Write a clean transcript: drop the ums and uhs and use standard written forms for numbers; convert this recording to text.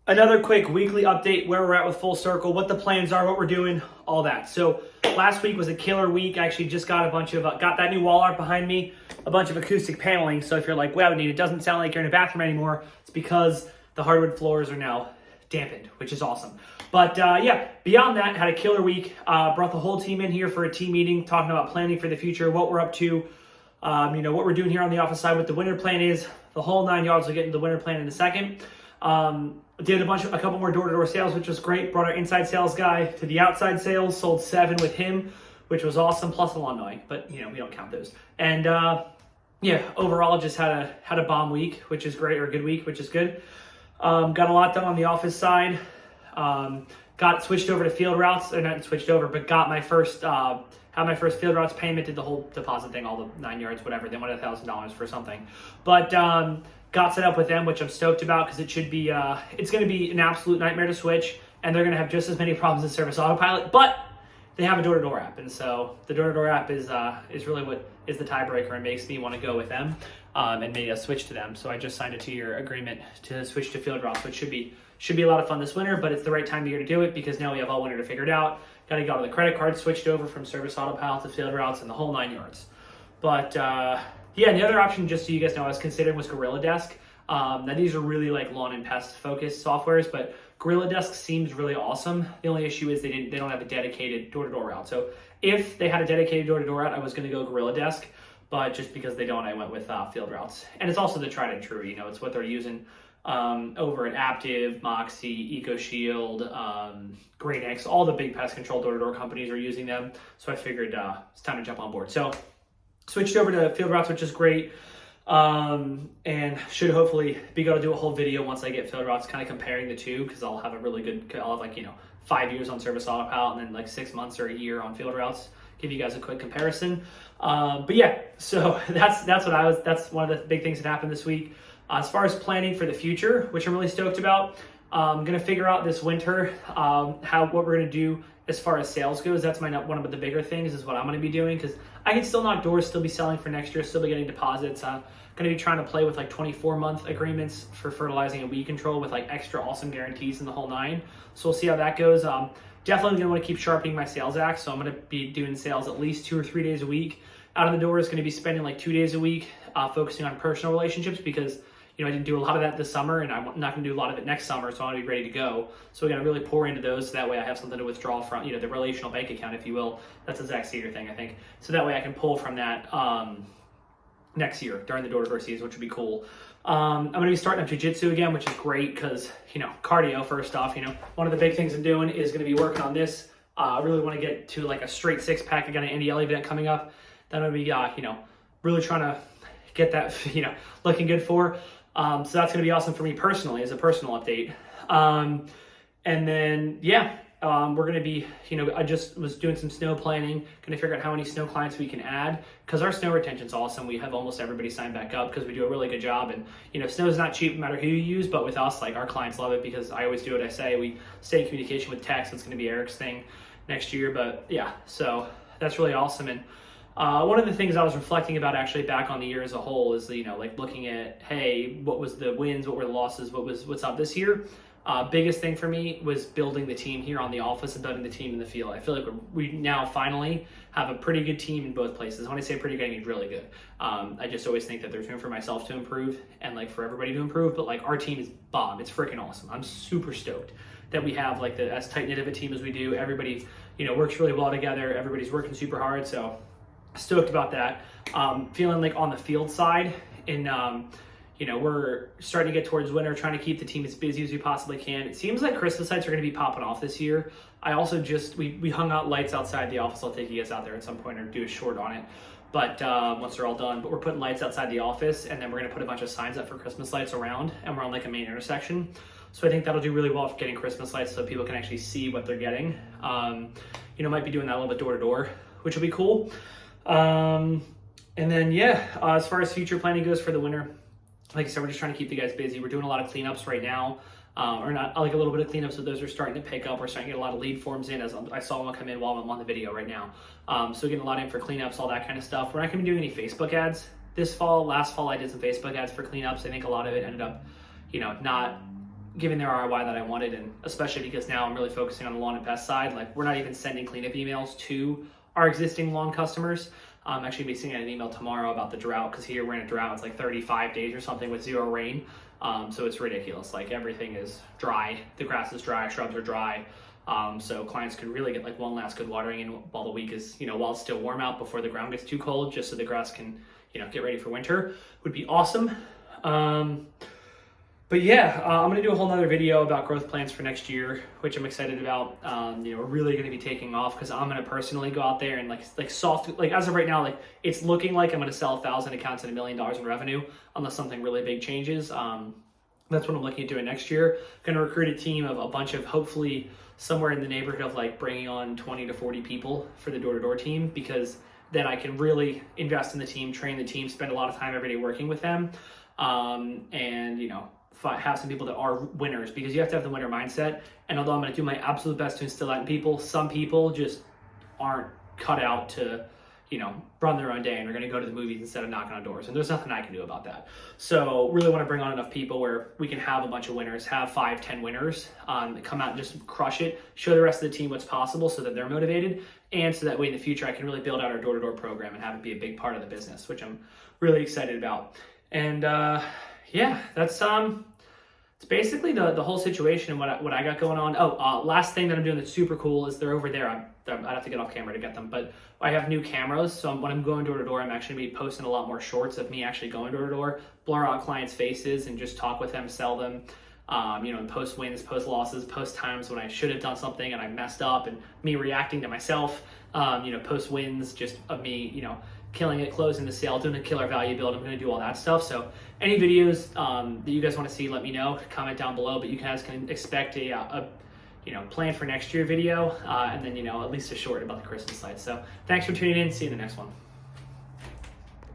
Another quick weekly update where we're at with Full Circle, what the plans are, what we're doing, all that. So last week was a killer week. I actually just got got that new wall art behind me, a bunch of acoustic paneling. So if you're like, wow, Nate, it doesn't sound like you're in a bathroom anymore, it's because the hardwood floors are now dampened, which is awesome. But yeah, beyond that, had a killer week. Brought the whole team in here for a team meeting, talking about planning for the future, what we're up to, what we're doing here on the office side, what the winter plan is, the whole 9 yards. We'll get into the winter plan in a second. Did a couple more door-to-door sales, which was great. Brought our inside sales guy to the outside sales, sold 7 with him, which was awesome, plus a lawn mowing, but we don't count those. And yeah, overall just had a bomb week, which is great, or a good week, which is good. Got a lot done on the office side. Got switched over to field routes, or not switched over, but got my first had my first field routes payment, did the whole deposit thing, all the 9 yards, whatever. They wanted $1,000 for something, but got set up with them, which I'm stoked about because it should be it's going to be an absolute nightmare to switch, and they're going to have just as many problems as Service Autopilot, but they have a door-to-door app, and so the door-to-door app is really what is the tiebreaker and makes me want to go with them and made us switch to them. So I just signed a 2-year agreement to switch to field routes, which should be a lot of fun this winter, but it's the right time of year to do it because now we have all winter to figure it out. Got to get all the credit cards switched over from Service Autopilot to field routes and the whole 9 yards. But yeah, and the other option, just so you guys know, I was considering was Gorilla Desk. Now these are really like lawn and pest focused softwares, but Gorilla Desk seems really awesome. The only issue is they don't have a dedicated door-to-door route. So if they had a dedicated door-to-door route, I was going to go Gorilla Desk, but just because they don't, I went with field routes. And it's also the tried and true. It's what they're using over at Aptiv, Moxie, EcoShield, GreenX. All the big pest control door-to-door companies are using them. So I figured it's time to jump on board. So switched over to field routes, which is great. And should hopefully be able to do a whole video once I get field routes, kind of comparing the two, because I'll have I'll have 5 years on Service Autopilot and then like 6 months or a year on field routes. Give you guys a quick comparison. But yeah, so that's one of the big things that happened this week. As far as planning for the future, which I'm really stoked about, I'm gonna figure out this winter what we're gonna do as far as sales goes. That's one of the bigger things is what I'm gonna be doing, because I can still knock doors, still be selling for next year, still be getting deposits. Gonna be trying to play with like 24-month agreements for fertilizing and weed control with like extra awesome guarantees in the whole 9. So we'll see how that goes. Definitely gonna want to keep sharpening my sales act. So I'm gonna be doing sales at least 2 or 3 days a week. Out of the door is gonna be spending like 2 days a week focusing on personal relationships, because I didn't do a lot of that this summer, and I'm not going to do a lot of it next summer, so I want to be ready to go. So we're going to really pour into those, so that way I have something to withdraw from, the relational bank account, if you will. That's a Zach Seeger thing, I think. So that way I can pull from that next year during the door-to-door season, which would be cool. I'm going to be starting up jiu-jitsu again, which is great because, cardio, first off. One of the big things I'm doing is going to be working on this. I really want to get to like a straight 6-pack. I got an NDL event coming up. Then I'm going to be, really trying to get that, looking good for. So that's going to be awesome for me personally, as a personal update. And then, yeah, we're going to be, I just was doing some snow planning, going to figure out how many snow clients we can add, because our snow retention's awesome. We have almost everybody signed back up because we do a really good job. And, snow is not cheap no matter who you use, but with us, like, our clients love it because I always do what I say. We stay in communication with text. It's going to be Eric's thing next year. But yeah, so that's really awesome. And one of the things I was reflecting about actually back on the year as a whole is, like looking at, hey, what was the wins, what were the losses, what's up this year? Biggest thing for me was building the team here on the office and building the team in the field. I feel like we now finally have a pretty good team in both places. When I say pretty good, I mean really good. I just always think that there's room for myself to improve and like for everybody to improve, but like our team is bomb. It's freaking awesome. I'm super stoked that we have like as tight-knit of a team as we do. Everybody, works really well together. Everybody's working super hard, so stoked about that. Feeling like on the field side, and we're starting to get towards winter, trying to keep the team as busy as we possibly can. It seems like Christmas lights are going to be popping off this year. I also we hung out lights outside the office. I'll take you guys out there at some point or do a short on it, but once they're all done. But we're putting lights outside the office, and then we're going to put a bunch of signs up for Christmas lights around, and we're on like a main intersection. So I think that'll do really well for getting Christmas lights so people can actually see what they're getting. Might be doing that a little bit door to door, which will be cool. And then, yeah, as far as future planning goes for the winter, like I said, we're just trying to keep you guys busy. We're doing a lot of cleanups right now, or not like a little bit of cleanups, so those are starting to pick up. We're starting to get a lot of lead forms in, as I saw one come in while I'm on the video right now. So getting a lot in for cleanups, all that kind of stuff. We're not going to be doing any Facebook ads this fall. Last fall, I did some Facebook ads for cleanups. I think a lot of it ended up, not giving the ROI that I wanted, and especially because now I'm really focusing on the lawn and pest side. Like, we're not even sending cleanup emails to our existing lawn customers. I'm actually be sending an email tomorrow about the drought, because here we're in a drought. It's like 35 days or something with 0 rain. So it's ridiculous. Like, everything is dry. The grass is dry, shrubs are dry. So clients can really get like one last good watering in while the week is, while it's still warm out before the ground gets too cold, just so the grass can, get ready for winter. Would be awesome. But yeah, I'm going to do a whole nother video about growth plans for next year, which I'm excited about. We're really going to be taking off, because I'm going to personally go out there and like as of right now, like it's looking like I'm going to sell 1,000 accounts and $1 million in revenue, unless something really big changes. That's what I'm looking at doing next year. Going to recruit a team of a bunch of, hopefully somewhere in the neighborhood of like bringing on 20 to 40 people for the door-to-door team, because then I can really invest in the team, train the team, spend a lot of time every day working with them, and have some people that are winners, because you have to have the winner mindset. And although I'm going to do my absolute best to instill that in people, some people just aren't cut out to, run their own day, and are going to go to the movies instead of knocking on doors. And there's nothing I can do about that. So really want to bring on enough people where we can have a bunch of winners, have 5, 10 winners, come out and just crush it, show the rest of the team what's possible so that they're motivated. And so that way in the future, I can really build out our door-to-door program and have it be a big part of the business, which I'm really excited about. And yeah, that's it's basically the whole situation and what I got going on. Last thing that I'm doing that's super cool is they're over there. I'd have to get off camera to get them, but I have new cameras. So when I'm going door to door, I'm actually going to be posting a lot more shorts of me actually going door to door, blur out clients' faces and just talk with them, sell them, and post wins, post losses, post times when I should have done something and I messed up, and me reacting to myself, post wins just of me, killing it, closing the sale, doing a killer value build. I'm going to do all that stuff. So any videos that you guys want to see, let me know, comment down below, but you guys can expect a plan for next year video, and then, at least a short about the Christmas lights. So thanks for tuning in. See you in the next one.